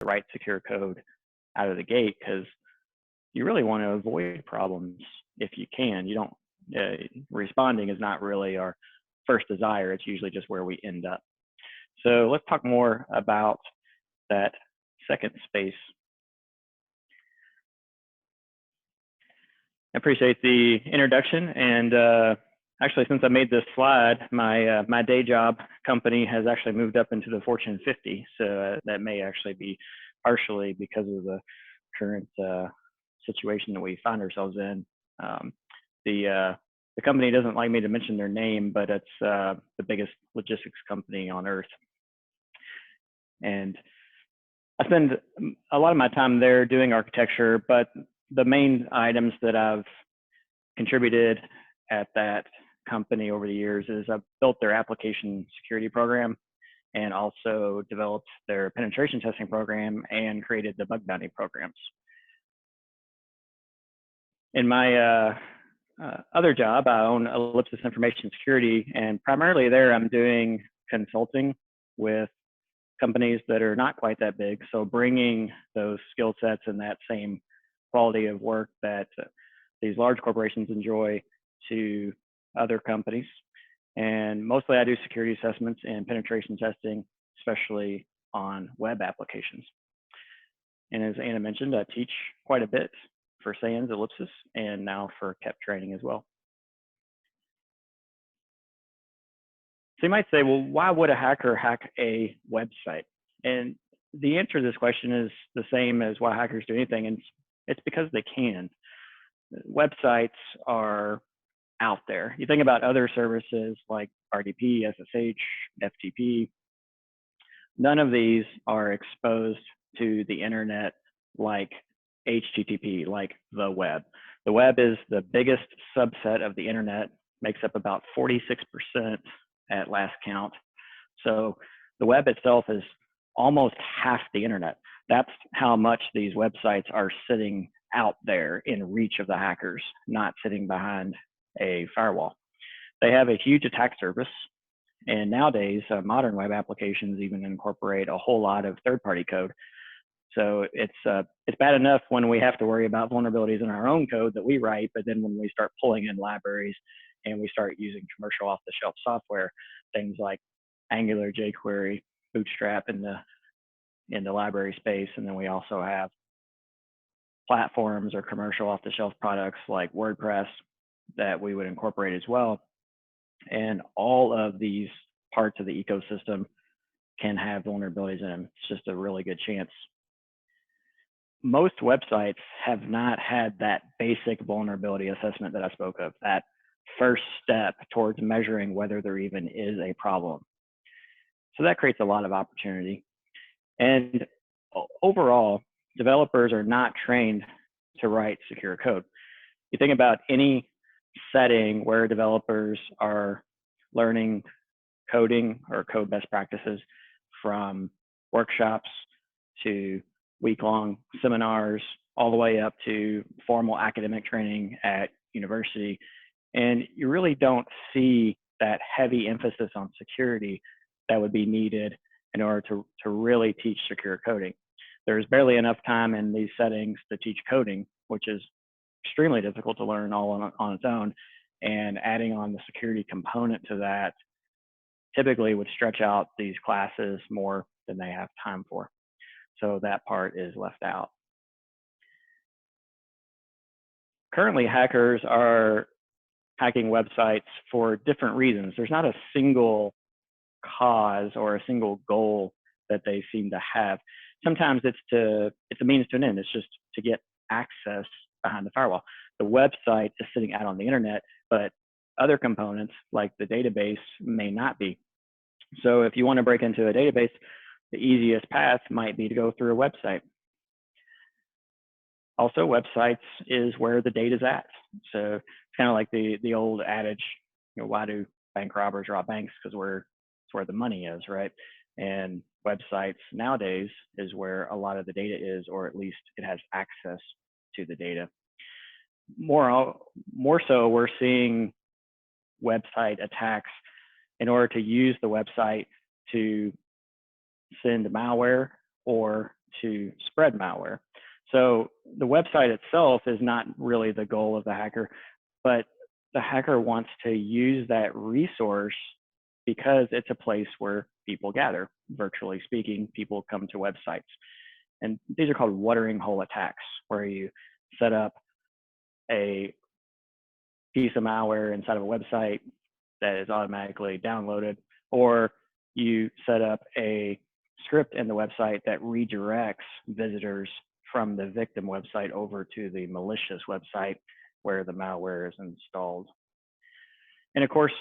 write secure code out of the gate, because you really want to avoid problems if you can. You don't, responding is not really our first desire. It's usually just where we end up. So let's talk more about that second space. I appreciate the introduction, and actually, since I made this slide, my day job company has actually moved up into the Fortune 50, so that may actually be partially because of the current situation that we find ourselves in. The company doesn't like me to mention their name, but it's the biggest logistics company on earth. And I spend a lot of my time there doing architecture, but the main items that I've contributed at that company over the years is I've built their application security program, and also developed their penetration testing program and created the bug bounty programs. In my other job, I own Ellipsis Information Security, and primarily there I'm doing consulting with companies that are not quite that big. So bringing those skill sets and that same quality of work that these large corporations enjoy to other companies. And mostly I do security assessments and penetration testing, especially on web applications. And as Anna mentioned, I teach quite a bit for SANS, Ellipsis, and now for KEP training as well. So you might say, well, why would a hacker hack a website? And the answer to this question is the same as why hackers do anything, and it's because they can. Websites are out there. You think about other services like RDP, SSH, FTP. None of these are exposed to the internet like HTTP, like the web. The web is the biggest subset of the internet, makes up about 46% at last count. So the web itself is almost half the internet. That's how much these websites are sitting out there in reach of the hackers, not sitting behind a firewall. They have a huge attack surface, and nowadays modern web applications even incorporate a whole lot of third-party code. So it's bad enough when we have to worry about vulnerabilities in our own code that we write, but then when we start pulling in libraries and we start using commercial off-the-shelf software, things like Angular, jQuery, Bootstrap in the library space, and then we also have platforms or commercial off-the-shelf products like WordPress that we would incorporate as well. And all of these parts of the ecosystem can have vulnerabilities in them. It's just a really good chance. Most websites have not had that basic vulnerability assessment that I spoke of, that first step towards measuring whether there even is a problem. So that creates a lot of opportunity. And overall, developers are not trained to write secure code. You think about any setting where developers are learning coding or code best practices, from workshops to week-long seminars, all the way up to formal academic training at university. And you really don't see that heavy emphasis on security that would be needed in order to really teach secure coding. There's barely enough time in these settings to teach coding, which is extremely difficult to learn all on its own. And adding on the security component to that typically would stretch out these classes more than they have time for. So that part is left out. Currently, hackers are hacking websites for different reasons. There's not a single cause or a single goal that they seem to have. Sometimes it's a means to an end. It's just to get access behind the firewall. The website is sitting out on the internet, but other components like the database may not be. So if you want to break into a database, the easiest path might be to go through a website. Also, websites is where the data is at. So it's kind of like the old adage, why do bank robbers rob banks? Because it's where the money is, right? And websites nowadays is where a lot of the data is, or at least it has access to the data. More so, we're seeing website attacks in order to use the website to send malware or to spread malware. So the website itself is not really the goal of the hacker, but the hacker wants to use that resource because it's a place where people gather. Virtually speaking, people come to websites. And these are called watering hole attacks, where you set up a piece of malware inside of a website that is automatically downloaded, or you set up a script in the website that redirects visitors from the victim website over to the malicious website where the malware is installed. And of course,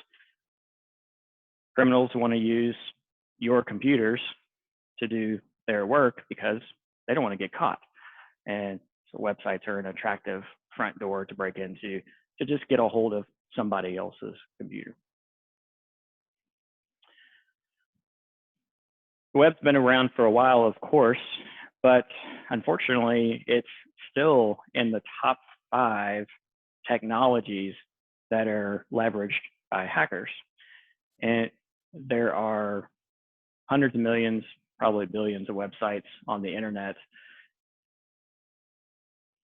criminals want to use your computers to do their work because they don't want to get caught. And so websites are an attractive front door to break into, to just get a hold of somebody else's computer. The web's been around for a while, of course, but unfortunately, it's still in the top 5 technologies that are leveraged by hackers. And there are hundreds of millions, probably billions of websites on the internet.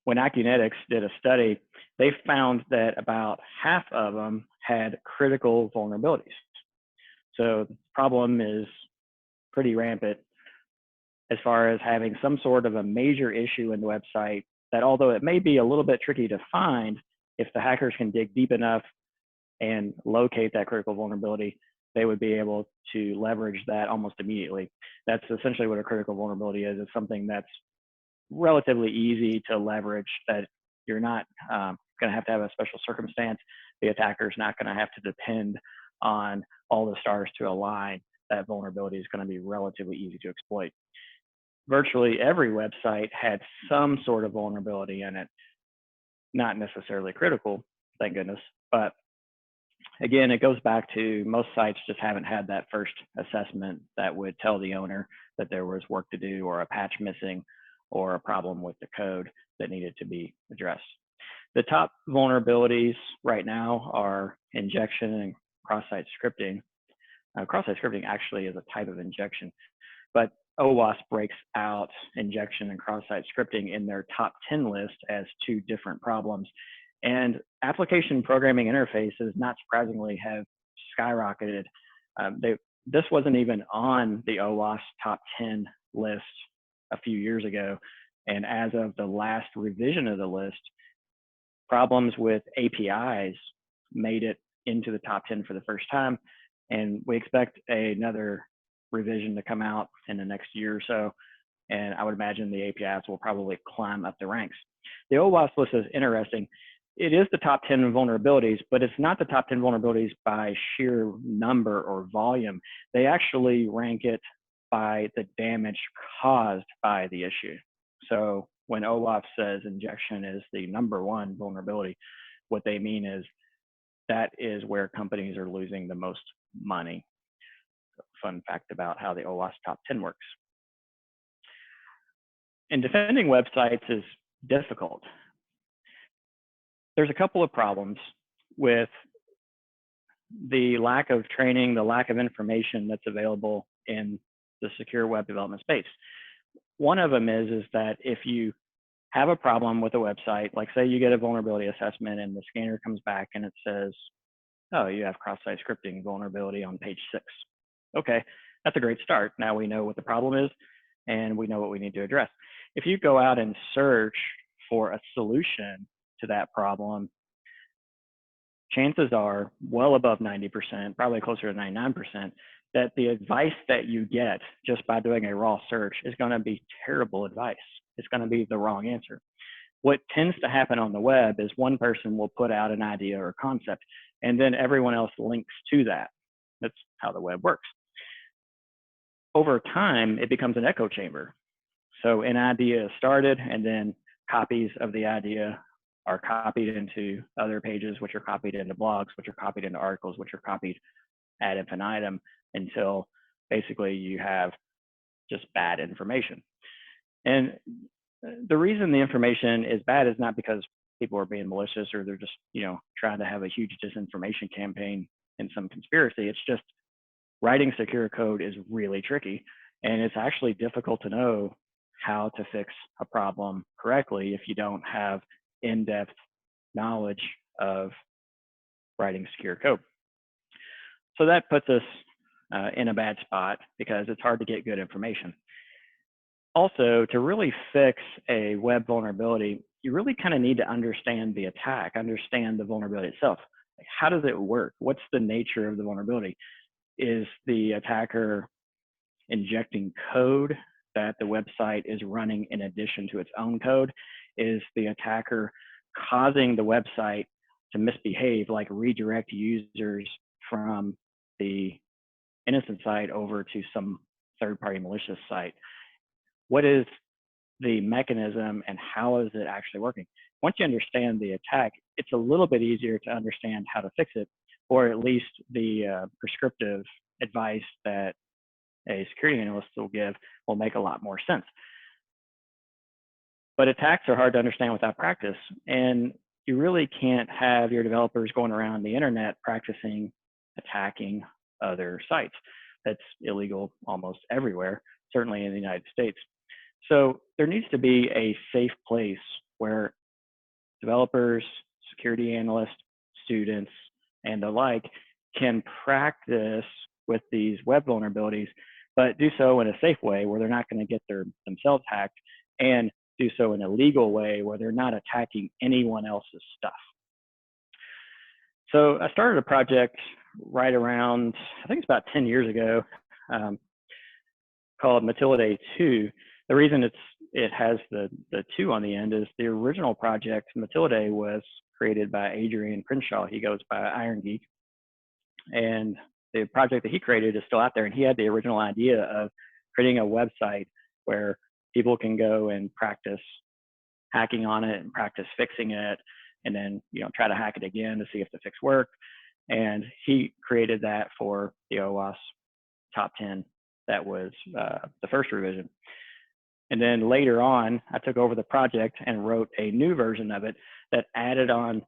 When Acunetics did a study, they found that about half of them had critical vulnerabilities. So the problem is pretty rampant as far as having some sort of a major issue in the website that, although it may be a little bit tricky to find, if the hackers can dig deep enough and locate that critical vulnerability, they would be able to leverage that almost immediately. That's essentially what a critical vulnerability is. It's something that's relatively easy to leverage, that you're not going to have a special circumstance. The attacker's not going to have to depend on all the stars to align. That vulnerability is going to be relatively easy to exploit. Virtually every website had some sort of vulnerability in it, not necessarily critical, thank goodness, but again, it goes back to most sites just haven't had that first assessment that would tell the owner that there was work to do, or a patch missing, or a problem with the code that needed to be addressed. The top vulnerabilities right now are injection and cross-site scripting. Cross-site scripting actually is a type of injection, but OWASP breaks out injection and cross-site scripting in their top 10 list as 2 different problems. And application programming interfaces, not surprisingly, have skyrocketed. This wasn't even on the OWASP top 10 list a few years ago. And as of the last revision of the list, problems with APIs made it into the top 10 for the first time. And we expect another revision to come out in the next year or so. And I would imagine the APIs will probably climb up the ranks. The OWASP list is interesting. It is the top 10 vulnerabilities, but it's not the top 10 vulnerabilities by sheer number or volume. They actually rank it by the damage caused by the issue. So when OWASP says injection is the #1 vulnerability, what they mean is that is where companies are losing the most money. Fun fact about how the OWASP top 10 works. And defending websites is difficult. There's a couple of problems with the lack of training, the lack of information that's available in the secure web development space. One of them is that if you have a problem with a website, like say you get a vulnerability assessment and the scanner comes back and it says, oh, you have cross-site scripting vulnerability on page 6. Okay, that's a great start. Now we know what the problem is and we know what we need to address. If you go out and search for a solution to that problem, chances are well above 90%, probably closer to 99%, that the advice that you get just by doing a raw search is going to be terrible advice. It's going to be the wrong answer. What tends to happen on the web is one person will put out an idea or concept, and then everyone else links to that. That's how the web works. Over time, it becomes an echo chamber. So an idea is started, and then copies of the idea are copied into other pages, which are copied into blogs, which are copied into articles, which are copied ad infinitum, until basically you have just bad information. And the reason the information is bad is not because people are being malicious or they're just, trying to have a huge disinformation campaign in some conspiracy. It's just writing secure code is really tricky. And it's actually difficult to know how to fix a problem correctly if you don't have in-depth knowledge of writing secure code. So that puts us in a bad spot because it's hard to get good information. Also, to really fix a web vulnerability, you really kind of need to understand the attack, understand the vulnerability itself. Like, how does it work? What's the nature of the vulnerability? Is the attacker injecting code that the website is running in addition to its own code? Is the attacker causing the website to misbehave, like redirect users from the innocent site over to some third-party malicious site? What is the mechanism and how is it actually working? Once you understand the attack, it's a little bit easier to understand how to fix it, or at least the prescriptive advice that a security analyst will give will make a lot more sense. But attacks are hard to understand without practice, and you really can't have your developers going around the internet practicing attacking other sites. That's illegal almost everywhere, certainly in the United States. So there needs to be a safe place where developers, security analysts, students, and the like can practice with these web vulnerabilities, but do so in a safe way where they're not going to get themselves hacked, and do so in a legal way where they're not attacking anyone else's stuff. So I started a project right around, I think it's about 10 years ago, called MattilaDay 2. The reason it has the 2 on the end is the original project, MattilaDay, was created by Adrian Crenshaw. He goes by Iron Geek. And the project that he created is still out there. And he had the original idea of creating a website where people can go and practice hacking on it and practice fixing it, and then try to hack it again to see if the fix worked. And he created that for the OWASP Top 10. That was the first revision. And then later on, I took over the project and wrote a new version of it that added on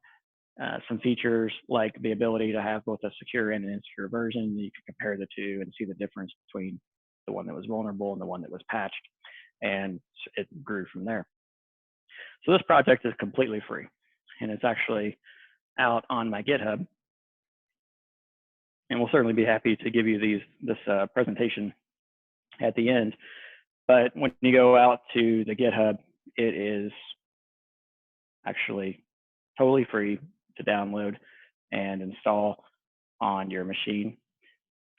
some features like the ability to have both a secure and an insecure version. You can compare the two and see the difference between the one that was vulnerable and the one that was patched. And it grew from there. So this project is completely free, and it's actually out on my GitHub. And we'll certainly be happy to give you this presentation at the end. But when you go out to the GitHub, it is actually totally free to download and install on your machine,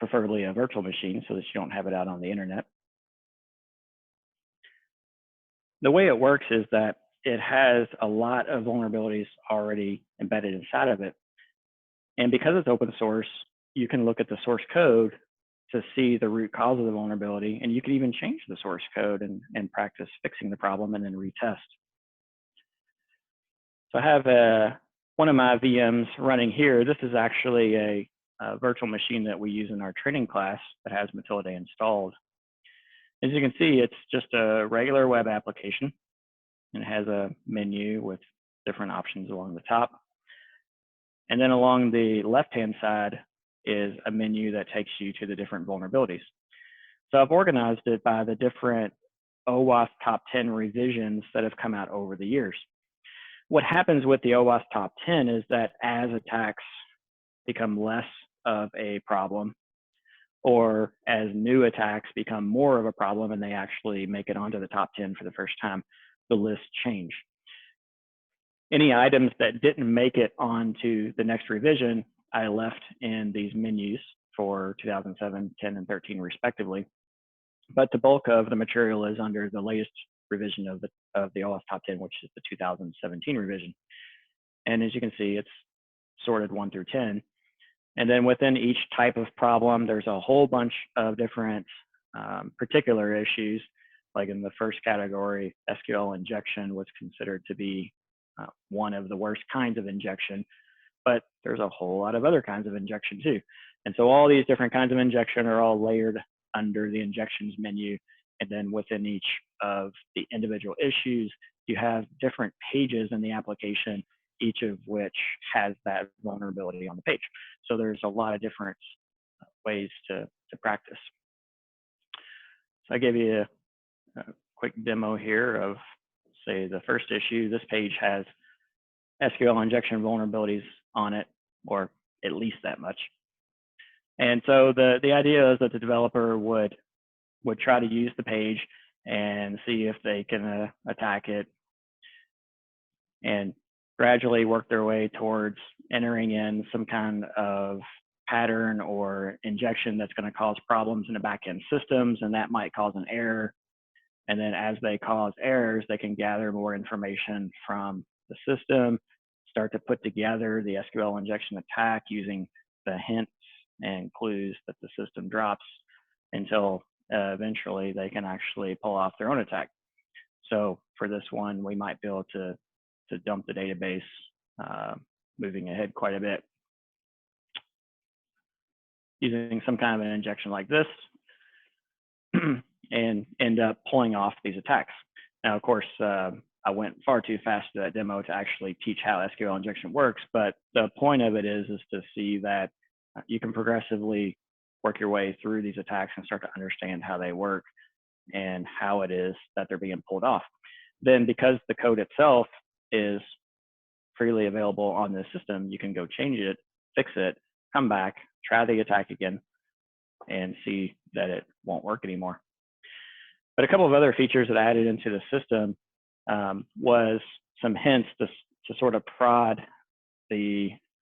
preferably a virtual machine so that you don't have it out on the internet. The way it works is that it has a lot of vulnerabilities already embedded inside of it. And because it's open source, you can look at the source code to see the root cause of the vulnerability, and you can even change the source code and practice fixing the problem and then retest. So I have one of my VMs running here. This is actually a virtual machine that we use in our training class that has MattilaDay installed. As you can see, it's just a regular web application, and it has a menu with different options along the top. And then along the left-hand side is a menu that takes you to the different vulnerabilities. So I've organized it by the different OWASP Top 10 revisions that have come out over the years. What happens with the OWASP Top 10 is that as attacks become less of a problem, or as new attacks become more of a problem and they actually make it onto the top 10 for the first time, the lists change. Any items that didn't make it onto the next revision, I left in these menus for 2007, 10, and 13 respectively. But the bulk of the material is under the latest revision of the OWASP Top 10, which is the 2017 revision. And as you can see, it's sorted 1 through 10. And then within each type of problem, there's a whole bunch of different particular issues. Like in the first category, SQL injection was considered to be one of the worst kinds of injection, but there's a whole lot of other kinds of injection too. And so all these different kinds of injection are all layered under the injections menu. And then within each of the individual issues, you have different pages in the application, each of which has that vulnerability on the page. So there's a lot of different ways to practice. So I gave you quick demo here of, say, the first issue. This page has SQL injection vulnerabilities on it, or at least that much. And so the idea is that the developer would try to use the page and see if they can attack it, and gradually work their way towards entering in some kind of pattern or injection that's going to cause problems in the backend systems, and that might cause an error. And then as they cause errors, they can gather more information from the system, start to put together the SQL injection attack using the hints and clues that the system drops until eventually they can actually pull off their own attack. So for this one, we might be able to dump the database, moving ahead quite a bit, using some kind of an injection like this, and end up pulling off these attacks. Now, of course, I went far too fast to that demo to actually teach how SQL injection works, but the point of it is to see that you can progressively work your way through these attacks and start to understand how they work and how it is that they're being pulled off. Then, because the code itself is freely available on the system, you can go change it, fix it, come back, try the attack again, and see that it won't work anymore. But a couple of other features that I added into the system was some hints to sort of prod the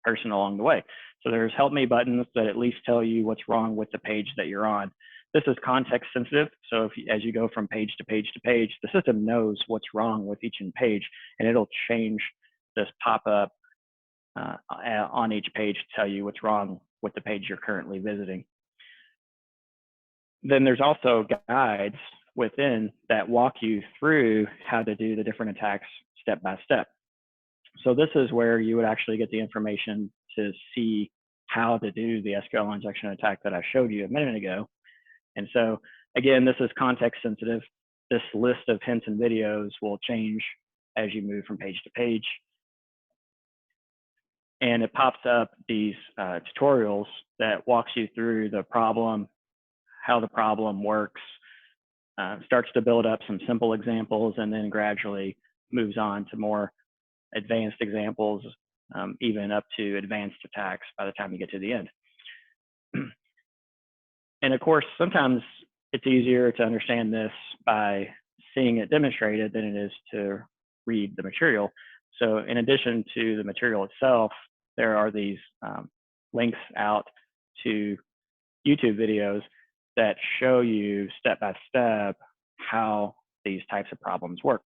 person along the way. So there's help me buttons that at least tell you what's wrong with the page that you're on. This is context sensitive. So as you go from page to page to page, the system knows what's wrong with each page, and it'll change this pop-up on each page to tell you what's wrong with the page you're currently visiting. Then there's also guides within that walk you through how to do the different attacks step by step. So this is where you would actually get the information to see how to do the SQL injection attack that I showed you a minute ago. And so again, this is context sensitive. This list of hints and videos will change as you move from page to page. And it pops up these tutorials that walks you through the problem, how the problem works, starts to build up some simple examples, and then gradually moves on to more advanced examples, even up to advanced attacks by the time you get to the end. And of course, sometimes it's easier to understand this by seeing it demonstrated than it is to read the material. So in addition to the material itself, there are these links out to YouTube videos that show you step by step how these types of problems work.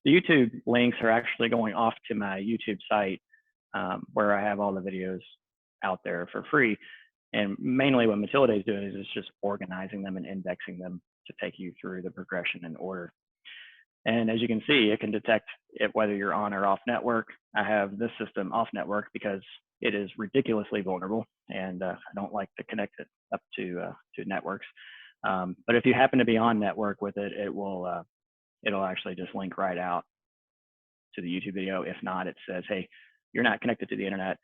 The YouTube links are actually going off to my YouTube site, where I have all the videos out there for free. And mainly what MattilaDay is doing is just organizing them and indexing them to take you through the progression in order. And as you can see, it can detect whether you're on or off network. I have this system off network because it is ridiculously vulnerable, and I don't like to connect it up to networks. But if you happen to be on network with it, it'll actually just link right out to the YouTube video. If not, it says, hey, you're not connected to the internet,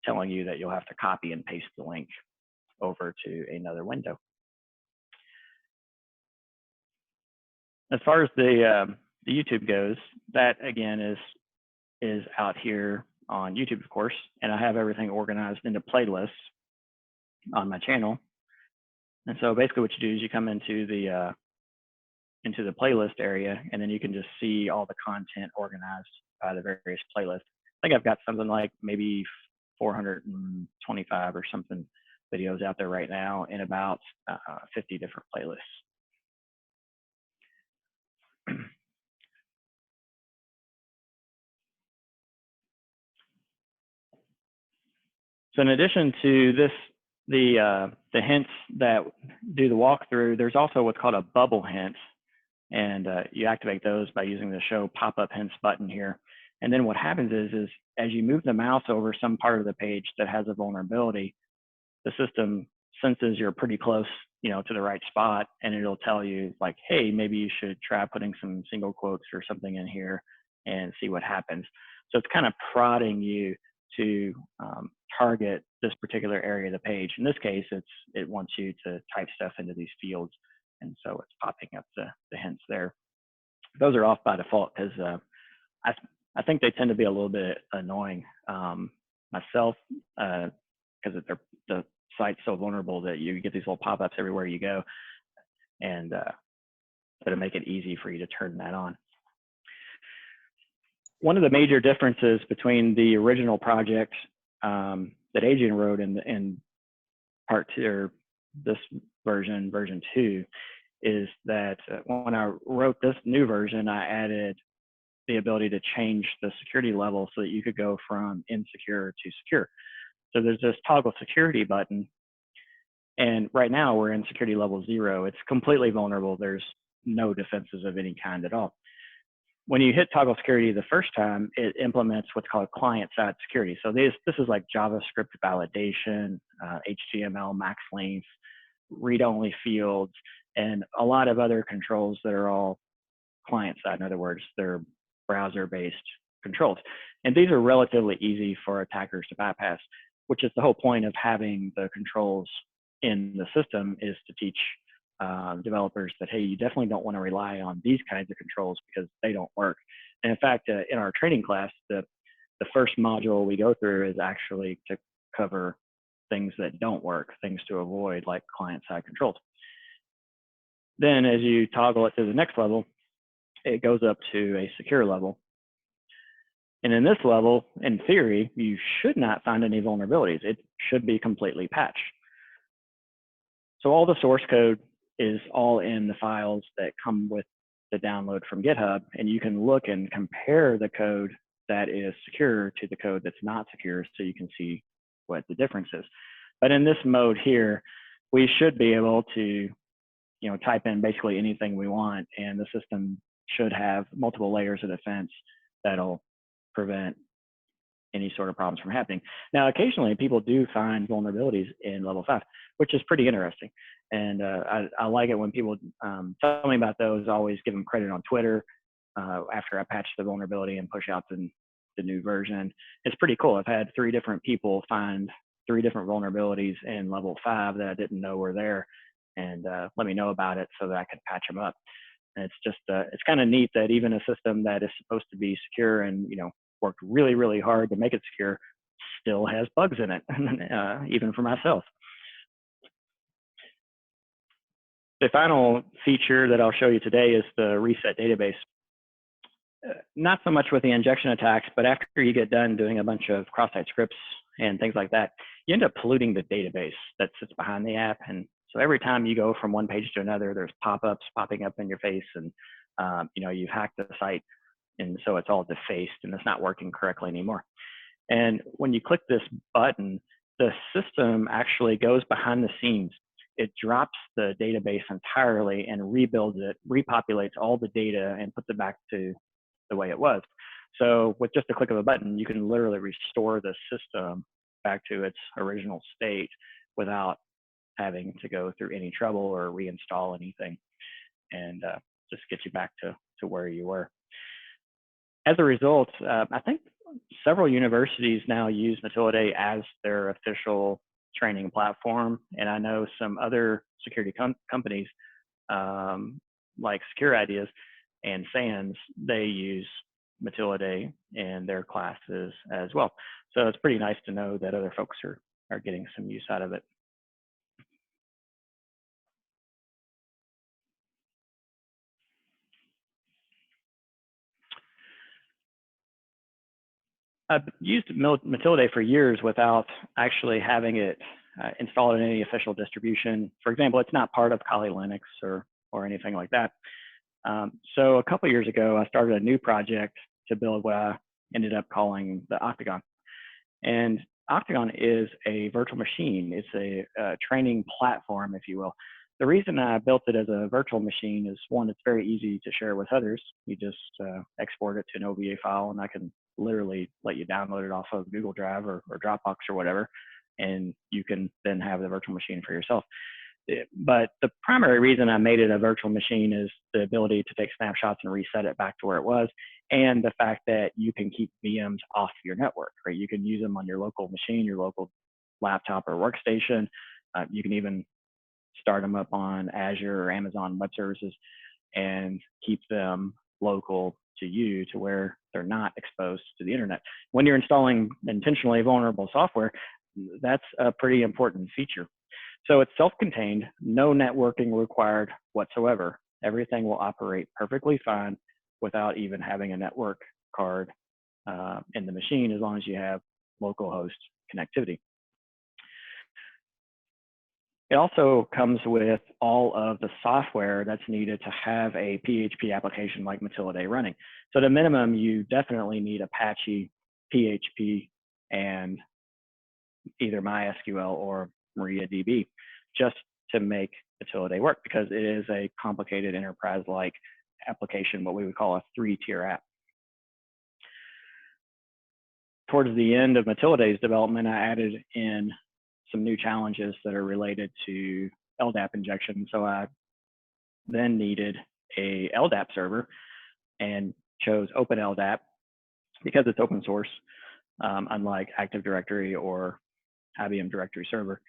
telling you that you'll have to copy and paste the link over to another window. As far as the YouTube goes, that again is out here on YouTube, of course, and I have everything organized into playlists on my channel. And so basically what you do is you come into the playlist area, and then you can just see all the content organized by the various playlists. I think I've got something like maybe 425 or something videos out there right now in about 50 different playlists. So in addition to this, the hints that do the walkthrough, there's also what's called a bubble hint, and you activate those by using the show pop-up hints button here. And then what happens is as you move the mouse over some part of the page that has a vulnerability, the system senses you're pretty close, to the right spot, and it'll tell you like, hey, maybe you should try putting some single quotes or something in here and see what happens. So it's kind of prodding you to target this particular area of the page. In this case, it wants you to type stuff into these fields And so it's popping up the hints there. Those are off by default because I think they tend to be a little bit annoying myself because the site's so vulnerable that you get these little pop-ups everywhere you go, and it'll make it easy for you to turn that on. One of the major differences between the original project that Adrian wrote and part 2, or this version 2, is that when I wrote this new version, I added the ability to change the security level so that you could go from insecure to secure. So there's this toggle security button, and right now we're in security level 0. It's completely vulnerable. There's no defenses of any kind at all. When you hit toggle security the first time, it implements what's called client-side security. So this is like JavaScript validation, HTML max length, read-only fields, and a lot of other controls that are all client-side. In other words, they're browser-based controls. And these are relatively easy for attackers to bypass, which is the whole point of having the controls in the system, is to teach developers that, hey, you definitely don't want to rely on these kinds of controls because they don't work. And in fact, in our training class, the first module we go through is actually to cover things that don't work, things to avoid, like client-side controls. Then as you toggle it to the next level, it goes up to a secure level. And in this level, in theory, you should not find any vulnerabilities. It should be completely patched. So all the source code is all in the files that come with the download from GitHub, and you can look and compare the code that is secure to the code that's not secure, so you can see what the difference is. But in this mode here, we should be able to, type in basically anything we want, and the system should have multiple layers of defense that'll prevent any sort of problems from happening. Now, occasionally people do find vulnerabilities in level 5, which is pretty interesting. And I like it when people tell me about those. I always give them credit on Twitter after I patch the vulnerability and push out the new version. It's pretty cool. I've had 3 different people find 3 different vulnerabilities in level 5 that I didn't know were there, and let me know about it so that I could patch them up. And it's just, it's kind of neat that even a system that is supposed to be secure and, worked really, really hard to make it secure still has bugs in it, even for myself. The final feature that I'll show you today is the reset database. Not so much with the injection attacks, but after you get done doing a bunch of cross-site scripts and things like that, you end up polluting the database that sits behind the app. And so every time you go from one page to another, there's pop-ups popping up in your face, and you've hacked the site, and so it's all defaced and it's not working correctly anymore. And when you click this button, the system actually goes behind the scenes. It drops the database entirely and rebuilds it, repopulates all the data, and puts it back to the way it was. So with just a click of a button, you can literally restore the system back to its original state without having to go through any trouble or reinstall anything, and just get you back to where you were. As a result, I think several universities now use MattilaDay as their official training platform, and I know some other security companies like Secure Ideas and SANS, they use MattilaDay in their classes as well. So it's pretty nice to know that other folks are getting some use out of it. I've used MattilaDay for years without actually having it installed in any official distribution. For example, it's not part of Kali Linux or anything like that. So a couple of years ago, I started a new project to build what I ended up calling the Octagon. And Octagon is a virtual machine. It's a training platform, if you will. The reason I built it as a virtual machine is, one, it's very easy to share with others. You just export it to an OVA file, and I can literally let you download it off of Google Drive or Dropbox or whatever, and you can then have the virtual machine for yourself. But the primary reason I made it a virtual machine is the ability to take snapshots and reset it back to where it was, and the fact that you can keep VMs off your network, right? You can use them on your local machine, your local laptop or workstation. You can even start them up on Azure or Amazon Web Services and keep them local to you to where they're not exposed to the internet. When you're installing intentionally vulnerable software, that's a pretty important feature. So it's self-contained, no networking required whatsoever. Everything will operate perfectly fine without even having a network card in the machine, as long as you have localhost connectivity. It also comes with all of the software that's needed to have a PHP application like MattilaDay running. So at a minimum, you definitely need Apache, PHP, and either MySQL or MariaDB just to make MattilaDay work, because it is a complicated enterprise-like application, what we would call a 3-tier app. Towards the end of MatildaDay's development, I added in some new challenges that are related to LDAP injection. So I then needed a LDAP server and chose OpenLDAP because it's open source, unlike Active Directory or IBM Directory Server.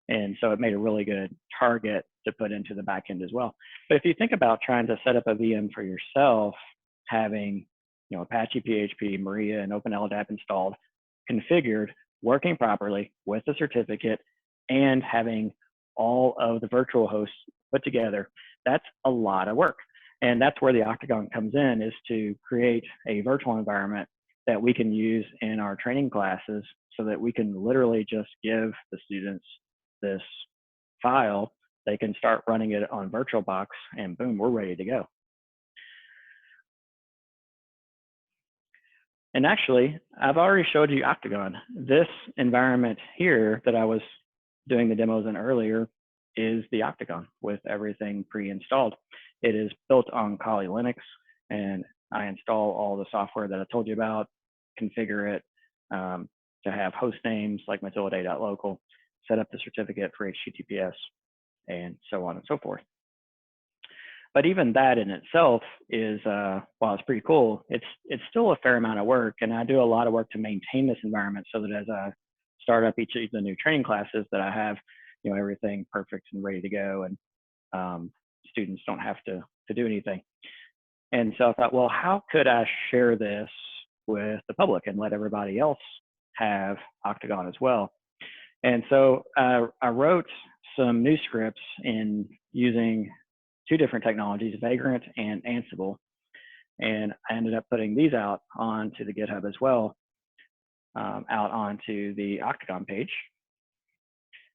And so it made a really good target to put into the backend as well. But if you think about trying to set up a VM for yourself, having Apache, PHP, Maria, and OpenLDAP installed, configured, working properly with the certificate, and having all of the virtual hosts put together, that's a lot of work. And that's where the Octagon comes in, is to create a virtual environment that we can use in our training classes so that we can literally just give the students this file. They can start running it on VirtualBox, and boom, we're ready to go. And actually, I've already showed you Octagon. This environment here that I was doing the demos in earlier is the Octagon with everything pre-installed. It is built on Kali Linux, and I install all the software that I told you about, configure it to have host names like MattilaDay.local, set up the certificate for HTTPS, and so on and so forth. But even that in itself is, while it's pretty cool, it's still a fair amount of work, and I do a lot of work to maintain this environment so that as I start up each of the new training classes, that I have everything perfect and ready to go, and students don't have to do anything. And so I thought, well, how could I share this with the public and let everybody else have Octagon as well? And so I wrote some new scripts in using 2 different technologies, Vagrant and Ansible. And I ended up putting these out onto the GitHub as well, out onto the Octagon page.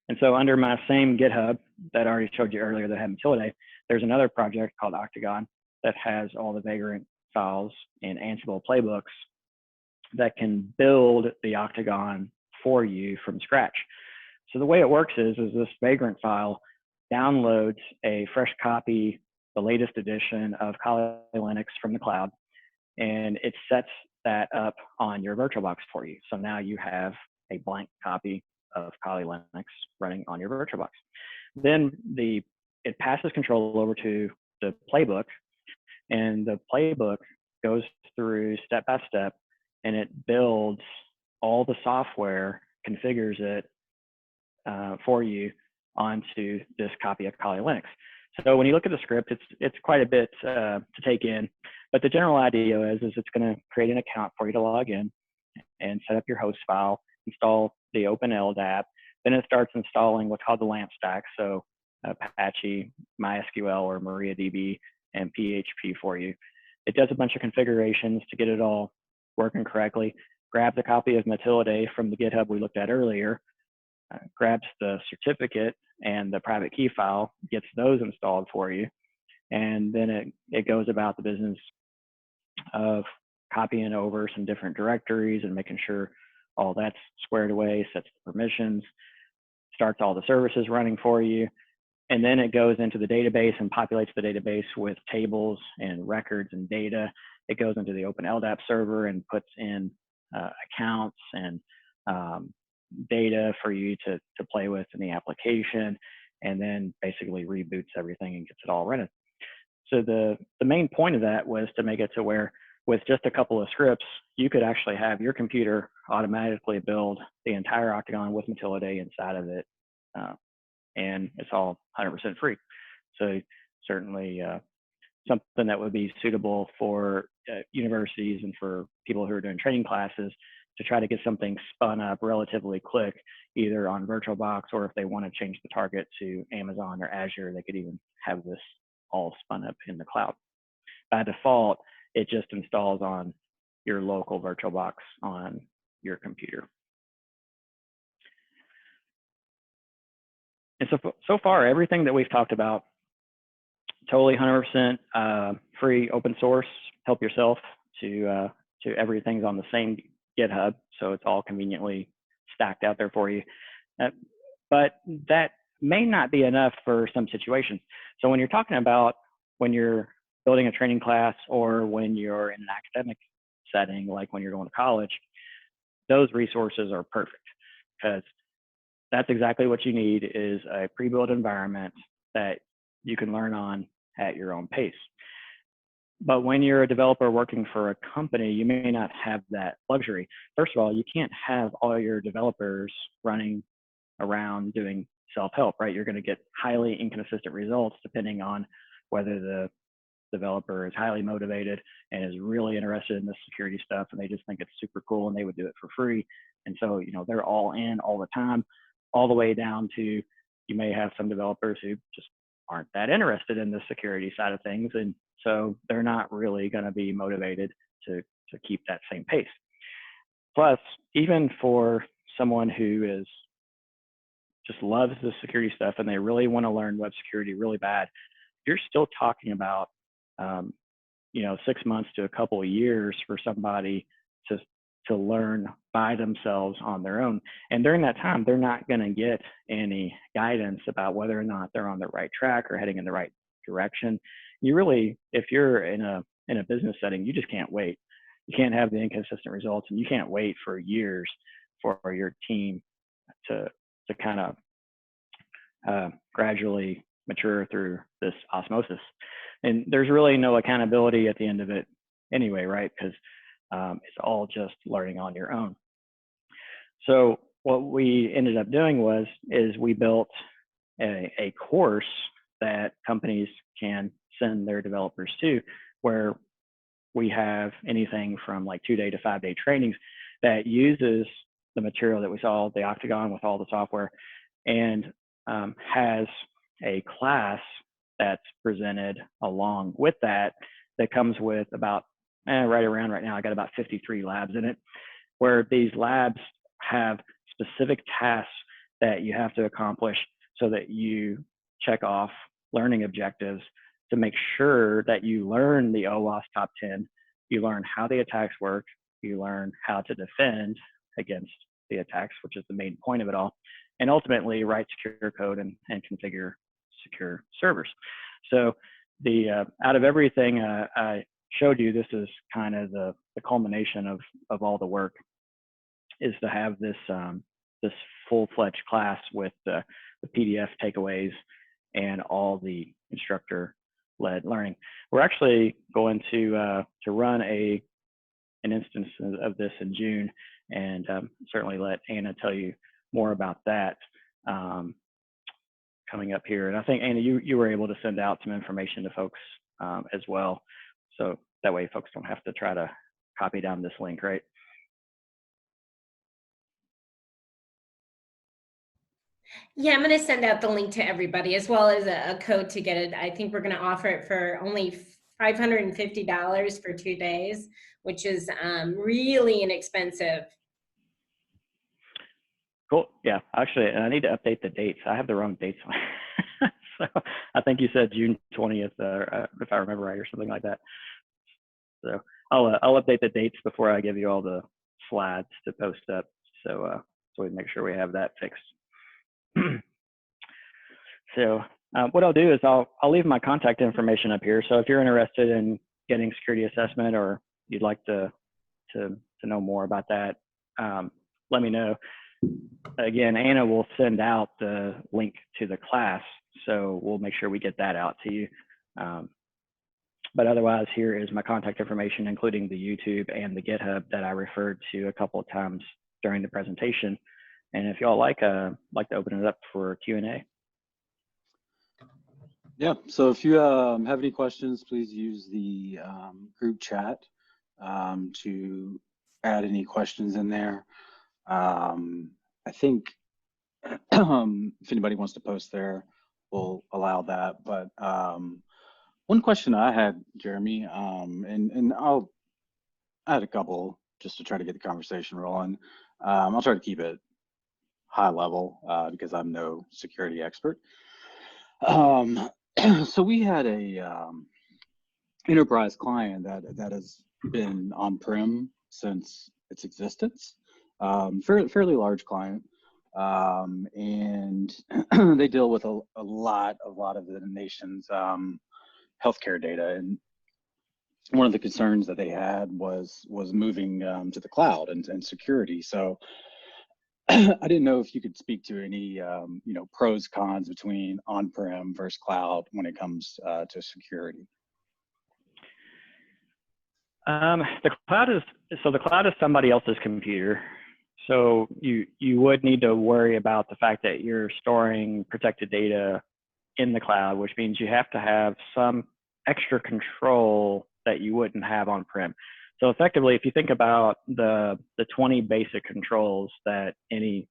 And so under my same GitHub that I already showed you earlier that had MattilaDay, there's another project called Octagon that has all the Vagrant files and Ansible playbooks that can build the Octagon for you from scratch. So the way it works is this Vagrant file downloads a fresh copy, the latest edition of Kali Linux from the cloud, and it sets that up on your VirtualBox for you. So now you have a blank copy of Kali Linux running on your VirtualBox. Then it passes control over to the playbook, and the playbook goes through step by step, and it builds all the software, configures it for you onto this copy of Kali Linux. So when you look at the script, it's quite a bit to take in, but the general idea is it's going to create an account for you to log in and set up your host file, install the OpenLDAP. Then it starts installing what's called the LAMP stack, so Apache, MySQL, or MariaDB, and PHP for you. It does a bunch of configurations to get it all working correctly, grabs a copy of MattilaDay from the GitHub we looked at earlier, grabs the certificate and the private key file, gets those installed for you, and then it goes about the business of copying over some different directories and making sure all that's squared away, sets the permissions, starts all the services running for you, and then it goes into the database and populates the database with tables and records and data. It goes into the OpenLDAP server and puts in accounts and data for you to play with in the application, and then basically reboots everything and gets it all running. So the main point of that was to make it to where with just a couple of scripts, you could actually have your computer automatically build the entire Octagon with MattilaDay inside of it and it's all 100% free. So certainly something that would be suitable for universities and for people who are doing training classes to try to get something spun up relatively quick, either on VirtualBox, or if they want to change the target to Amazon or Azure, they could even have this all spun up in the cloud. By default, it just installs on your local VirtualBox on your computer. And so far, everything that we've talked about, totally 100% free, open source. Help yourself to everything's on the same GitHub, so it's all conveniently stacked out there for you. But that may not be enough for some situations. So when you're talking about when you're building a training class, or when you're in an academic setting, like when you're going to college, those resources are perfect, because that's exactly what you need, is a pre-built environment that you can learn on at your own pace. But when you're a developer working for a company, you may not have that luxury. First of all, you can't have all your developers running around doing self-help, right? You're going to get highly inconsistent results depending on whether the developer is highly motivated and is really interested in this security stuff, and they just think it's super cool and they would do it for free. And so, you know, they're all in all the time, all the way down to, you may have some developers who just aren't that interested in the security side of things, and so they're not really going to be motivated to keep that same pace. Plus, even for someone who is just loves the security stuff and they really want to learn web security really bad, you're still talking about you know, 6 months to a couple of years for somebody to learn by themselves on their own. And during that time, they're not going to get any guidance about whether or not they're on the right track or heading in the right direction. You really, if you're in a business setting, you just can't wait. You can't have the inconsistent results, and you can't wait for years for your team to kind of gradually mature through this osmosis. And there's really no accountability at the end of it anyway, right? Because it's all just learning on your own. So what we ended up doing is we built a course that companies can send their developers to, where we have anything from like 2-day to 5-day trainings that uses the material that we saw, the Octagon with all the software, and has a class that's presented along with that comes with about right now I got about 53 labs in it, where these labs have specific tasks that you have to accomplish so that you check off learning objectives to make sure that you learn the OWASP top 10, you learn how the attacks work, you learn how to defend against the attacks, which is the main point of it all, and ultimately write secure code and configure secure servers. So the out of everything I showed you, this is kind of the culmination of all the work, is to have this this full-fledged class with the PDF takeaways and all the instructor-led learning. We're actually going to run an instance of this in June, and certainly let Anna tell you more about that coming up here. And I think, Anna, you were able to send out some information to folks as well, so that way folks don't have to try to copy down this link, right? Yeah, I'm going to send out the link to everybody, as well as a code to get it. I think we're going to offer it for only $550 for 2 days, which is really inexpensive. Cool. Yeah, actually, I need to update the dates. I have the wrong dates. So I think you said June 20th, if I remember right, or something like that. So I'll update the dates before I give you all the slides to post up, so we make sure we have that fixed. So what I'll do is I'll leave my contact information up here. So if you're interested in getting security assessment, or you'd like to know more about that, let me know. Again, Anna will send out the link to the class, so we'll make sure we get that out to you. But otherwise, here is my contact information, including the YouTube and the GitHub that I referred to a couple of times during the presentation. And if y'all like to open it up for Q&A. Yeah, so if you have any questions, please use the group chat to add any questions in there. I think if anybody wants to post there, we'll allow that. But one question I had, Jeremy, and I had a couple just to try to get the conversation rolling. I'll try to keep it high level because I'm no security expert. So we had a enterprise client that has been on-prem since its existence, fairly large client, and they deal with a lot of the nation's healthcare data. And one of the concerns that they had was moving to the cloud and security. So I didn't know if you could speak to any pros, cons between on-prem versus cloud when it comes to security. The cloud is somebody else's computer. So you would need to worry about the fact that you're storing protected data in the cloud, which means you have to have some extra control that you wouldn't have on-prem. So effectively, if you think about the 20 basic controls that any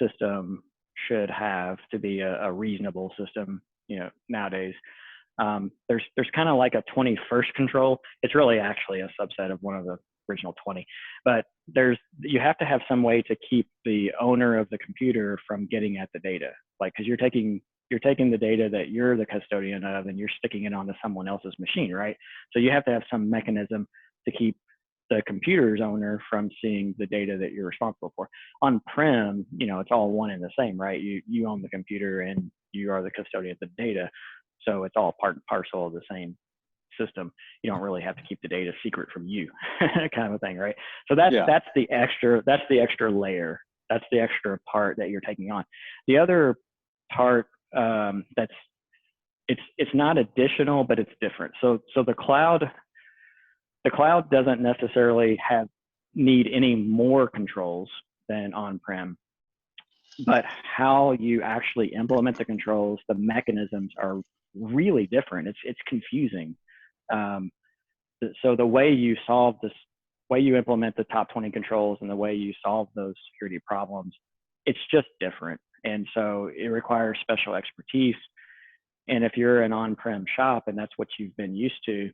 system should have to be a reasonable system, nowadays, there's kind of like a 21st control. It's really actually a subset of one of the original 20, but you have to have some way to keep the owner of the computer from getting at the data, like, because you're taking the data that you're the custodian of and you're sticking it onto someone else's machine, right? So you have to have some mechanism to keep the computer's owner from seeing the data that you're responsible for. On-prem, it's all one and the same, right? You own the computer and you are the custodian of the data. So it's all part and parcel of the same system. You don't really have to keep the data secret from you, kind of a thing, right? So that's the extra layer. That's the extra part that you're taking on. The other part it's not additional, but it's different. So the cloud doesn't necessarily need any more controls than on-prem, but how you actually implement the controls, the mechanisms are really different. It's confusing. So the way you implement the top 20 controls and the way you solve those security problems, it's just different. And so it requires special expertise. And if you're an on-prem shop and that's what you've been used to,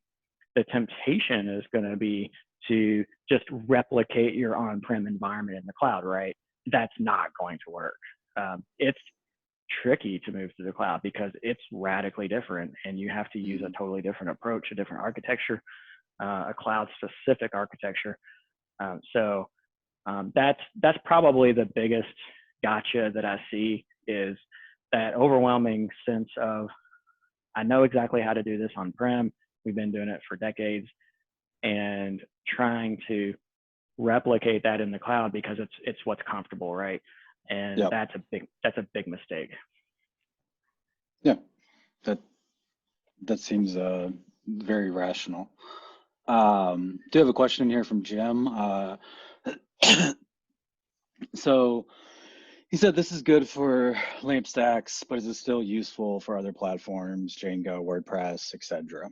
the temptation is going to be to just replicate your on-prem environment in the cloud, right? That's not going to work. It's tricky to move to the cloud because it's radically different and you have to use a totally different approach, a different architecture, a cloud-specific architecture. So that's probably the biggest gotcha that I see, is that overwhelming sense of, I know exactly how to do this on-prem. We've been doing it for decades, and trying to replicate that in the cloud because it's what's comfortable, right? And that's a big mistake. Yeah, that seems very rational. Do have a question here from Jim. So he said this is good for LAMP stacks, but is it still useful for other platforms, Django, WordPress, etc.?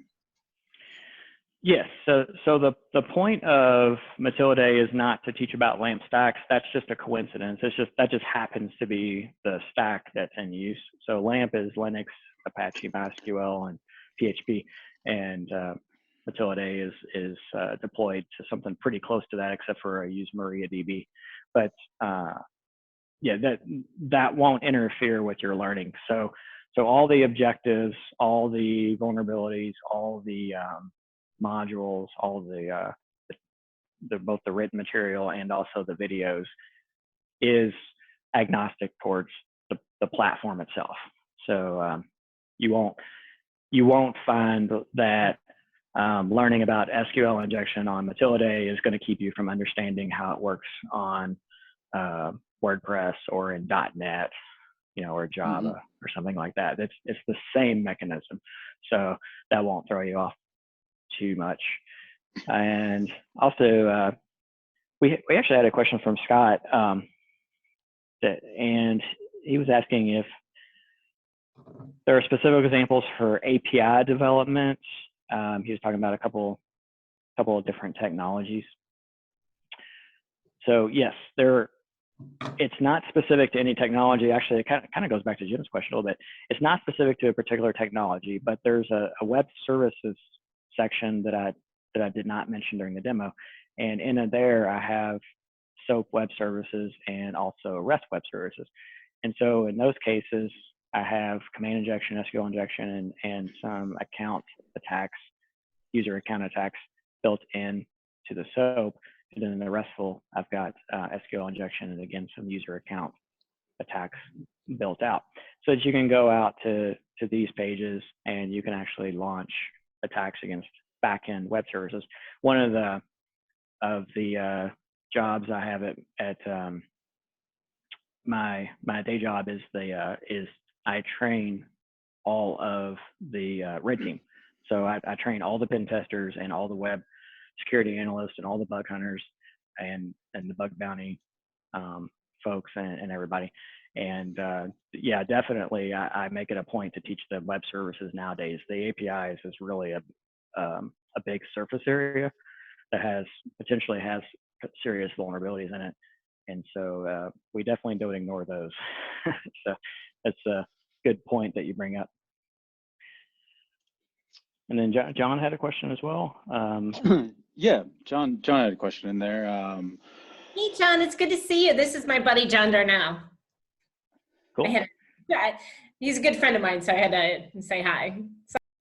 Yes. So the point of MattilaDay is not to teach about LAMP stacks. That's just a coincidence. That just happens to be the stack that's in use. So LAMP is Linux, Apache, MySQL, and PHP, and MattilaDay is deployed to something pretty close to that, except for I use MariaDB. But that won't interfere with your learning. So all the objectives, all the vulnerabilities, all the modules, all the both the written material and also the videos is agnostic towards the platform itself. So you won't find that learning about SQL injection on MattilaDay is going to keep you from understanding how it works on WordPress or in .NET, or Java or something like that. It's the same mechanism, so that won't throw you off too much. And also, we actually had a question from Scott, and he was asking if There are specific examples for API development. He was talking about a couple of different technologies. So yes, it's not specific to any technology. Actually, it kind of goes back to Jim's question a little bit. It's not specific to a particular technology, but there's a web services section that I did not mention during the demo. And in there, I have SOAP web services and also REST web services. And so in those cases, I have command injection, SQL injection, and some account attacks, user account attacks built in to the SOAP. And then in the RESTful, I've got SQL injection and again, some user account attacks built out. So that you can go out to these pages and you can actually launch attacks against backend web services. One of the jobs I have at my day job is I train all of the red team. So I train all the pen testers and all the web security analysts and all the bug hunters and the bug bounty folks and everybody. And yeah, definitely I make it a point to teach the web services nowadays. The APIs is really a big surface area that potentially has serious vulnerabilities in it. And so we definitely don't ignore those. So that's a good point that you bring up. And then John had a question as well. Yeah, John had a question in there. Hey, John, it's good to see you. This is my buddy, John Darnell. Cool. He's a good friend of mine, so I had to say hi.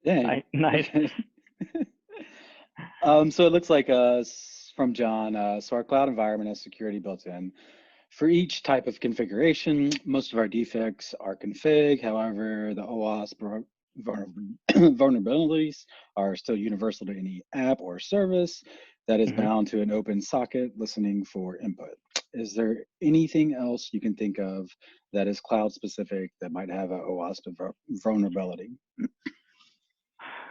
Yeah, nice. So it looks like from John, so our cloud environment has security built in. For each type of configuration, most of our defects are config. However, the OWASP vulnerabilities are still universal to any app or service that is bound to an open socket listening for input. Is there anything else you can think of that is cloud specific that might have a OWASP vulnerability?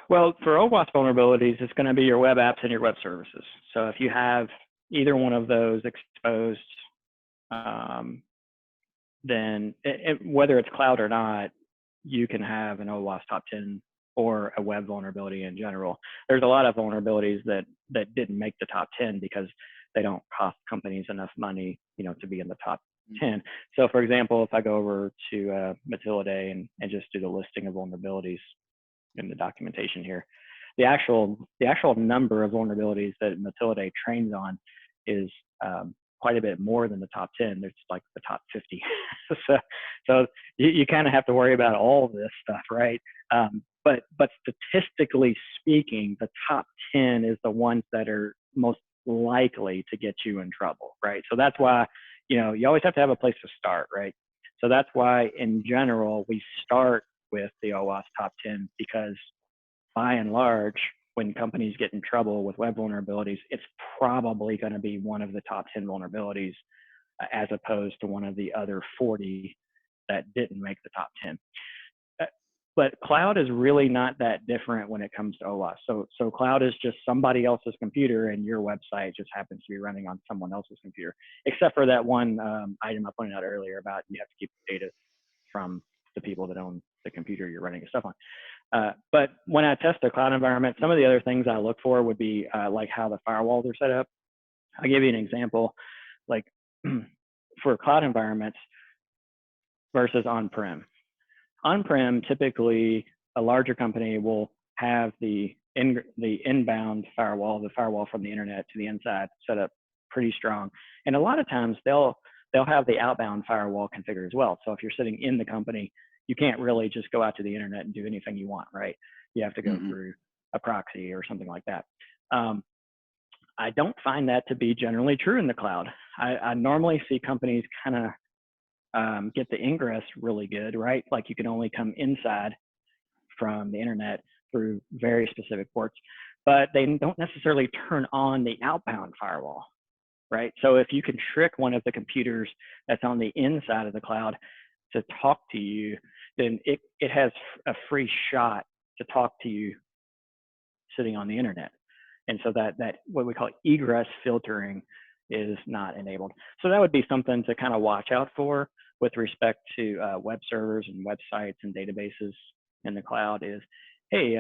Well, for OWASP vulnerabilities, it's going to be your web apps and your web services. So if you have either one of those exposed, then whether it's cloud or not, you can have an OWASP top 10 or a web vulnerability in general. There's a lot of vulnerabilities that didn't make the top 10 because they don't cost companies enough money, to be in the top 10. So for example, if I go over to MattilaDay and just do the listing of vulnerabilities in the documentation here, the actual number of vulnerabilities that MattilaDay trains on is quite a bit more than the top 10. It's like the top 50. so you kind of have to worry about all of this stuff, right? But statistically speaking, the top 10 is the ones that are most likely to get you in trouble, right? So that's why, you always have to have a place to start, right? So that's why in general, we start with the OWASP top 10 because by and large, when companies get in trouble with web vulnerabilities, it's probably going to be one of the top 10 vulnerabilities as opposed to one of the other 40 that didn't make the top 10. But cloud is really not that different when it comes to OWASP. So cloud is just somebody else's computer and your website just happens to be running on someone else's computer, except for that one item I pointed out earlier about you have to keep data from the people that own the computer you're running your stuff on. But when I test a cloud environment, some of the other things I look for would be like how the firewalls are set up. I'll give you an example, like for cloud environments versus on-prem. On-prem, typically a larger company will have the inbound firewall, the firewall from the internet to the inside set up pretty strong. And a lot of times they'll have the outbound firewall configured as well. So if you're sitting in the company, you can't really just go out to the internet and do anything you want, right? You have to go through a proxy or something like that. I don't find that to be generally true in the cloud. I normally see companies kind of get the ingress really good, right? Like you can only come inside from the internet through very specific ports, but they don't necessarily turn on the outbound firewall, right? So if you can trick one of the computers that's on the inside of the cloud to talk to you, then it has a free shot to talk to you sitting on the internet. And so that what we call egress filtering is not enabled. So that would be something to kind of watch out for with respect to web servers and websites and databases in the cloud is, hey,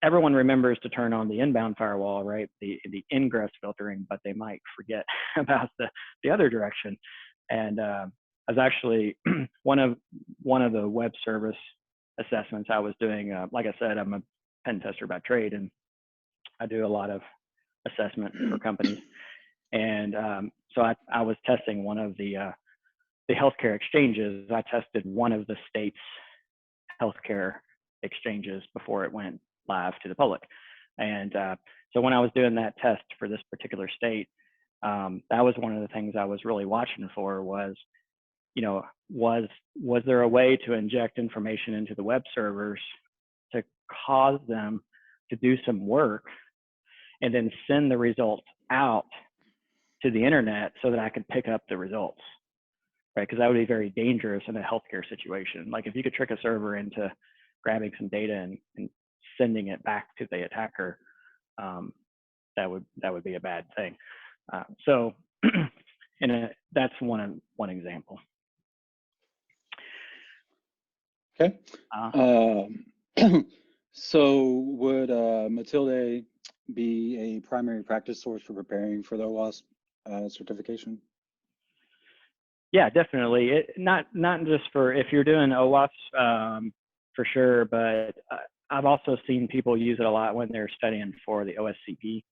everyone remembers to turn on the inbound firewall, right? The ingress filtering, but they might forget about the other direction. And I was actually one of the web service assessments I was doing. Like I said, I'm a pen tester by trade, and I do a lot of assessment for companies. And so I was testing one of the healthcare exchanges. I tested one of the state's healthcare exchanges before it went live to the public. And so when I was doing that test for this particular state, that was one of the things I was really watching for was, was there a way to inject information into the web servers to cause them to do some work and then send the results out to the internet so that I could pick up the results, right? Because that would be very dangerous in a healthcare situation. Like if you could trick a server into grabbing some data and sending it back to the attacker, that would be a bad thing. So that's one example. Okay. So would MattilaDay be a primary practice source for preparing for the OWASP certification? Yeah, definitely. Not just for if you're doing OWASP for sure, but I've also seen people use it a lot when they're studying for the OSCP.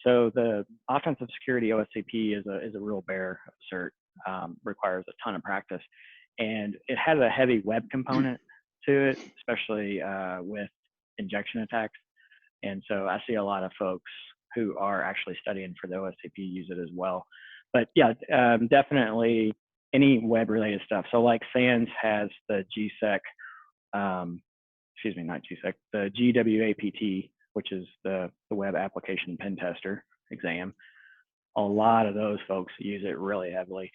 So the offensive security OSCP is a real bear cert, requires a ton of practice, and it has a heavy web component to it, especially with injection attacks. And so I see a lot of folks who are actually studying for the OSCP use it as well. But yeah, definitely any web related stuff. So like SANS has the GSEC, not GSEC, the GWAPT, which is the web application pen tester exam. A lot of those folks use it really heavily.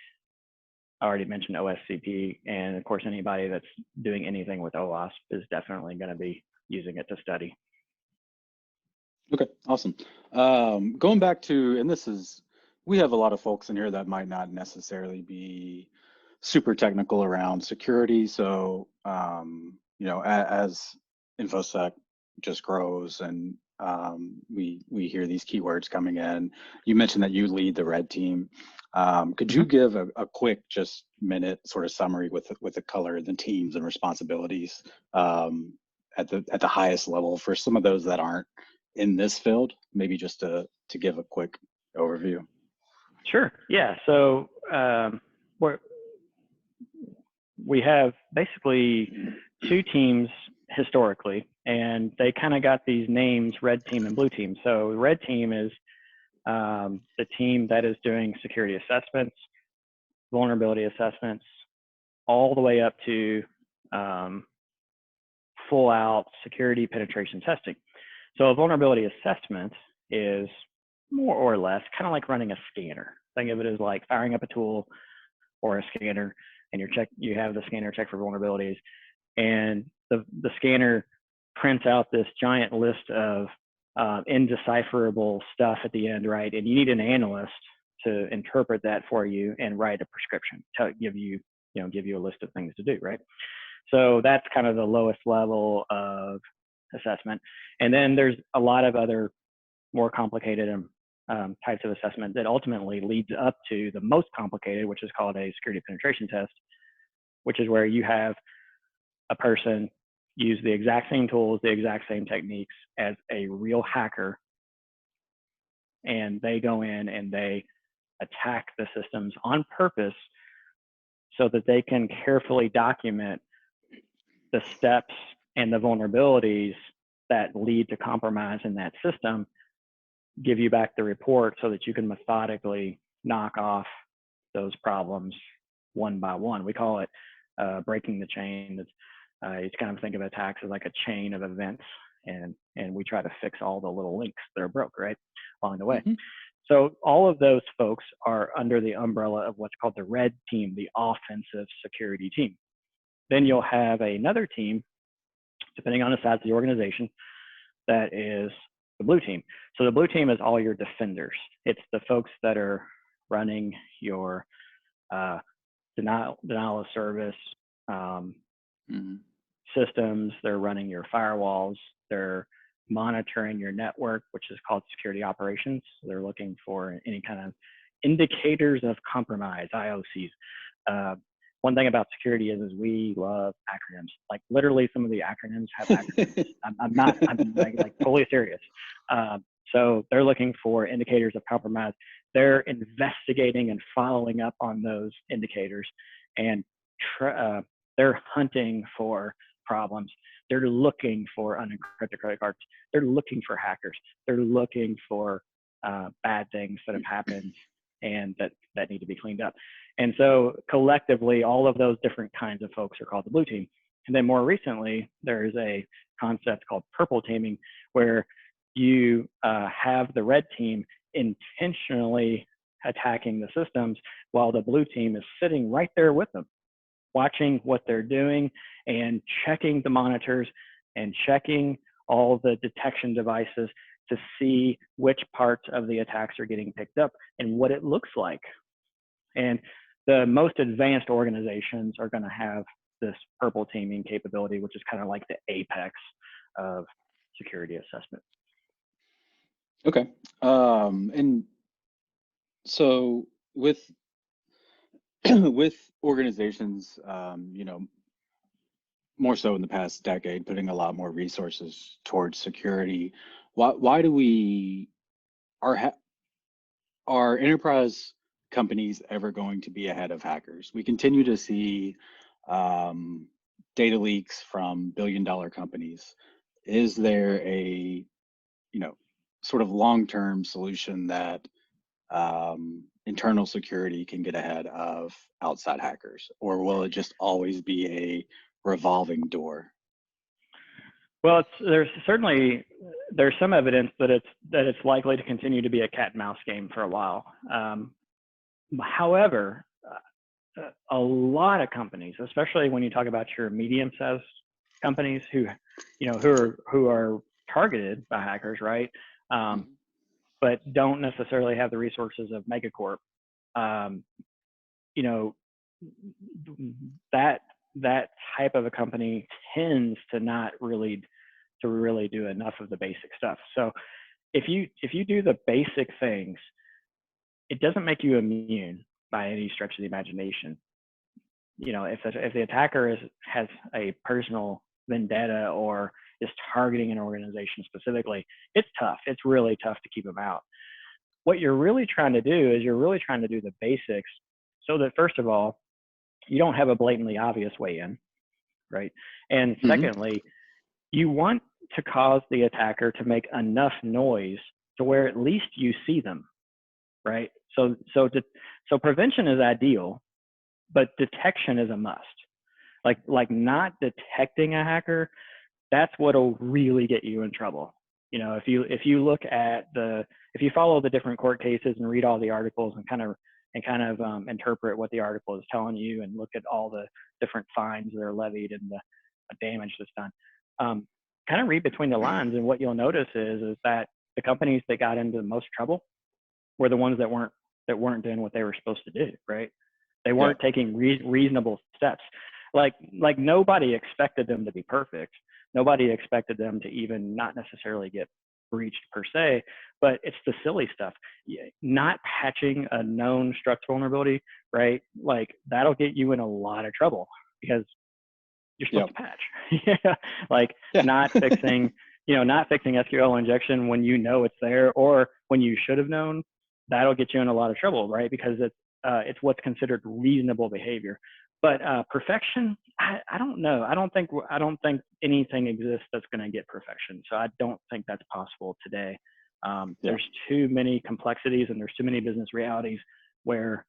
I already mentioned OSCP, and of course, anybody that's doing anything with OWASP is definitely going to be using it to study. Okay, awesome. Going back to, and we have a lot of folks in here that might not necessarily be super technical around security. So, as InfoSec just grows and we hear these keywords coming in, you mentioned that you lead the red team. Could you give a quick, just minute sort of summary with the color and the teams and responsibilities at the highest level for some of those that aren't in this field, maybe just to give a quick overview? Sure. Yeah. So we have basically two teams historically, and they kind of got these names, red team and blue team. So red team is the team that is doing security assessments, vulnerability assessments, all the way up to full out security penetration testing. So a vulnerability assessment is more or less kind of like running a scanner. Think of it as like firing up a tool or a scanner, and you have the scanner check for vulnerabilities, and the scanner prints out this giant list of indecipherable stuff at the end, right? And you need an analyst to interpret that for you and write a prescription to give you a list of things to do, right? So that's kind of the lowest level of assessment. And then there's a lot of other more complicated types of assessment that ultimately leads up to the most complicated, which is called a security penetration test, which is where you have a person use the exact same tools, the exact same techniques as a real hacker, and they go in and they attack the systems on purpose so that they can carefully document the steps and the vulnerabilities that lead to compromise in that system, give you back the report so that you can methodically knock off those problems one by one. We call it breaking the chain. You kind of think of attacks as like a chain of events, and we try to fix all the little links that are broke, right, along the way. Mm-hmm. So all of those folks are under the umbrella of what's called the red team, the offensive security team. Then you'll have another team, depending on the size of the organization, that is the blue team. So the blue team is all your defenders. It's the folks that are running your denial of service systems. They're running your firewalls. They're monitoring your network, which is called security operations. So they're looking for any kind of indicators of compromise, IOCs. One thing about security is we love acronyms. Like literally, some of the acronyms have acronyms. I'm like totally serious. So they're looking for indicators of compromise. They're investigating and following up on those indicators, and they're hunting for problems. They're looking for unencrypted credit cards. They're looking for hackers. They're looking for bad things that have happened and that need to be cleaned up. And so collectively, all of those different kinds of folks are called the blue team. And then more recently, there's a concept called purple teaming, where you have the red team intentionally attacking the systems while the blue team is sitting right there with them, watching what they're doing and checking the monitors and checking all the detection devices to see which parts of the attacks are getting picked up and what it looks like. And the most advanced organizations are going to have this purple teaming capability, which is kind of like the apex of security assessment. Okay. And so with with organizations, you know, more so in the past decade, putting a lot more resources towards security, why do we are enterprise companies ever going to be ahead of hackers? We continue to see data leaks from billion-dollar companies. Is there a, you know, sort of long-term solution that internal security can get ahead of outside hackers, or will it just always be a revolving door? Well, there's some evidence that it's likely to continue to be a cat and mouse game for a while. However, a lot of companies, especially when you talk about your medium-sized companies who are targeted by hackers, right? But don't necessarily have the resources of megacorp. You know, that type of a company tends to not really do enough of the basic stuff. So if you do the basic things, it doesn't make you immune by any stretch of the imagination. You know, if the attacker has a personal vendetta or is targeting an organization specifically, it's tough. It's really tough to keep them out. What you're really trying to do is you're really trying to do the basics so that, first of all, you don't have a blatantly obvious way in, right? And secondly, you want to cause the attacker to make enough noise to where at least you see them, right? So prevention is ideal, but detection is a must. Like not detecting a hacker, that's what'll really get you in trouble. You know, if you look at if you follow the different court cases and read all the articles and kind of interpret what the article is telling you and look at all the different fines that are levied and the damage that's done, kind of read between the lines, and what you'll notice is that the companies that got into the most trouble were the ones that weren't doing what they were supposed to do, right? They weren't taking reasonable steps. Like nobody expected them to be perfect. Nobody expected them to even not necessarily get breached per se, but it's the silly stuff. Not patching a known struct vulnerability, right? Like that'll get you in a lot of trouble because you're supposed to patch. Not fixing, not fixing SQL injection when you know it's there or when you should have known, that'll get you in a lot of trouble, right? Because it's what's considered reasonable behavior. But perfection, I don't know. I don't think anything exists that's going to get perfection. So I don't think that's possible today. There's too many complexities and there's too many business realities where,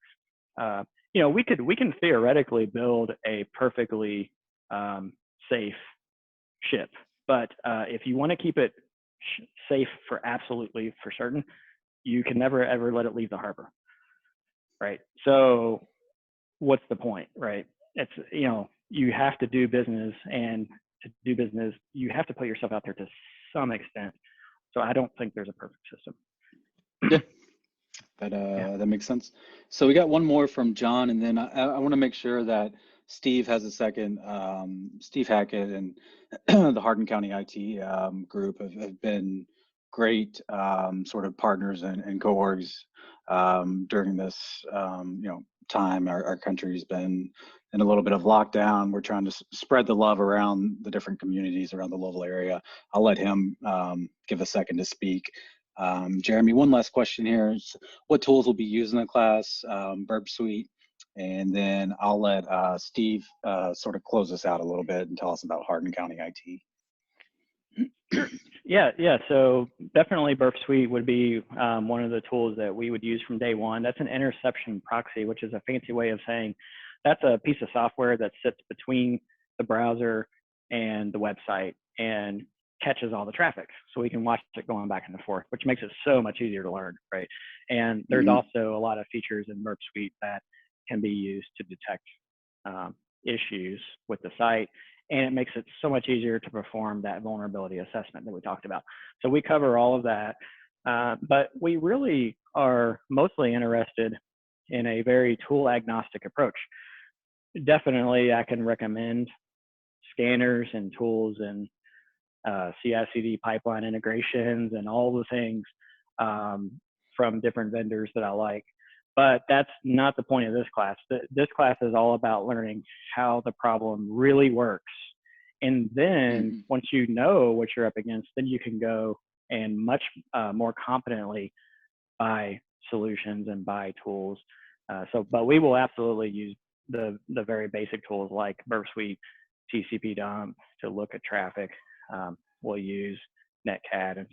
we can theoretically build a perfectly safe ship, but if you want to keep it safe for certain, you can never ever let it leave the harbor, right? So what's the point, right? It's, you have to do business, and to do business, you have to put yourself out there to some extent. So I don't think there's a perfect system. Yeah, that makes sense. So we got one more from John, and then I want to make sure that Steve has a second. Steve Hackett and the Hardin County IT group have been great sort of partners and co-orgs during this time. Our country's been in a little bit of lockdown. We're trying to spread the love around the different communities around the Louisville area. I'll let him give a second to speak. Jeremy, one last question here. What tools will be used in the class? Burp Suite. And then I'll let Steve sort of close us out a little bit and tell us about Hardin County IT. Sure. Yeah. So definitely Burp Suite would be one of the tools that we would use from day one. That's an interception proxy, which is a fancy way of saying that's a piece of software that sits between the browser and the website and catches all the traffic. So we can watch it going back and forth, which makes it so much easier to learn, right? And there's also a lot of features in Burp Suite that can be used to detect issues with the site. And it makes it so much easier to perform that vulnerability assessment that we talked about. So we cover all of that, but we really are mostly interested in a very tool agnostic approach. Definitely, I can recommend scanners and tools and CI/CD pipeline integrations and all the things from different vendors that I like. But that's not the point of this class. This class is all about learning how the problem really works. And then once you know what you're up against, then you can go and much more competently buy solutions and buy tools. But we will absolutely use the very basic tools like Burp Suite, TCP dump to look at traffic. We'll use Netcat and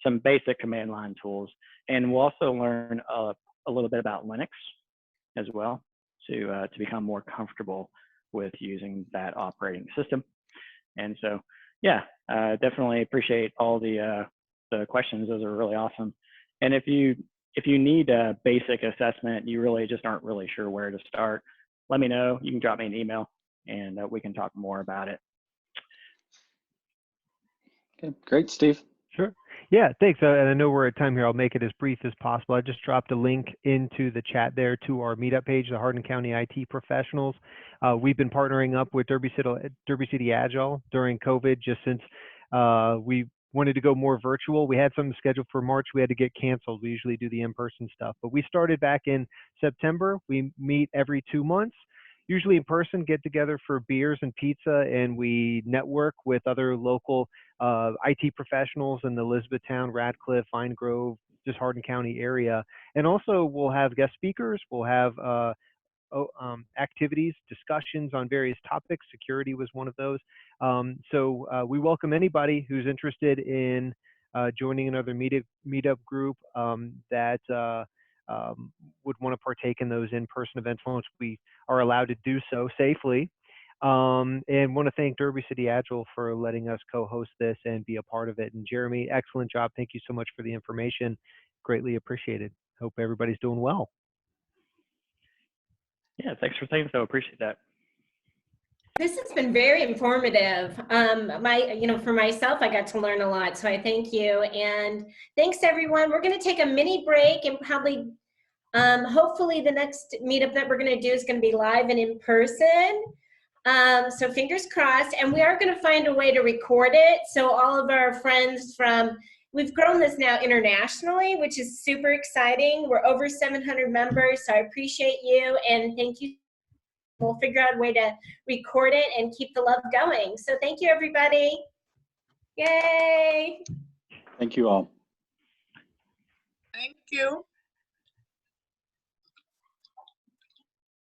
some basic command line tools. And we'll also learn a little bit about Linux as well to become more comfortable with using that operating system. And so, yeah, definitely appreciate all the questions. Those are really awesome. And if you need a basic assessment, you really just aren't really sure where to start, let me know. You can drop me an email and we can talk more about it. Okay, great, Steve. Sure. Yeah, thanks. And I know we're at time here. I'll make it as brief as possible. I just dropped a link into the chat there to our meetup page, the Hardin County IT Professionals. We've been partnering up with Derby City Agile during COVID, just since we wanted to go more virtual. We had something scheduled for March. We had to get canceled. We usually do the in-person stuff, but we started back in September. We meet every 2 months. Usually in person, get together for beers and pizza, and we network with other local IT professionals in the Elizabethtown, Radcliffe, Vine Grove, just Hardin County area. And also we'll have guest speakers, we'll have activities, discussions on various topics. Security was one of those. So we welcome anybody who's interested in joining another meetup group that would want to partake in those in-person events once we are allowed to do so safely. And want to thank Derby City Agile for letting us co-host this and be a part of it. And Jeremy, excellent job. Thank you so much for the information. Greatly appreciated. Hope everybody's doing well. Yeah, thanks for saying so. Appreciate that. This has been very informative. For myself, I got to learn a lot, so I thank you. And thanks, everyone. We're going to take a mini break and probably, hopefully the next meetup that we're going to do is going to be live and in person. So fingers crossed. And we are going to find a way to record it. So all of our friends we've grown this now internationally, which is super exciting. We're over 700 members, so I appreciate you and thank you. We'll figure out a way to record it and keep the love going. So thank you, everybody. Yay. Thank you all. Thank you.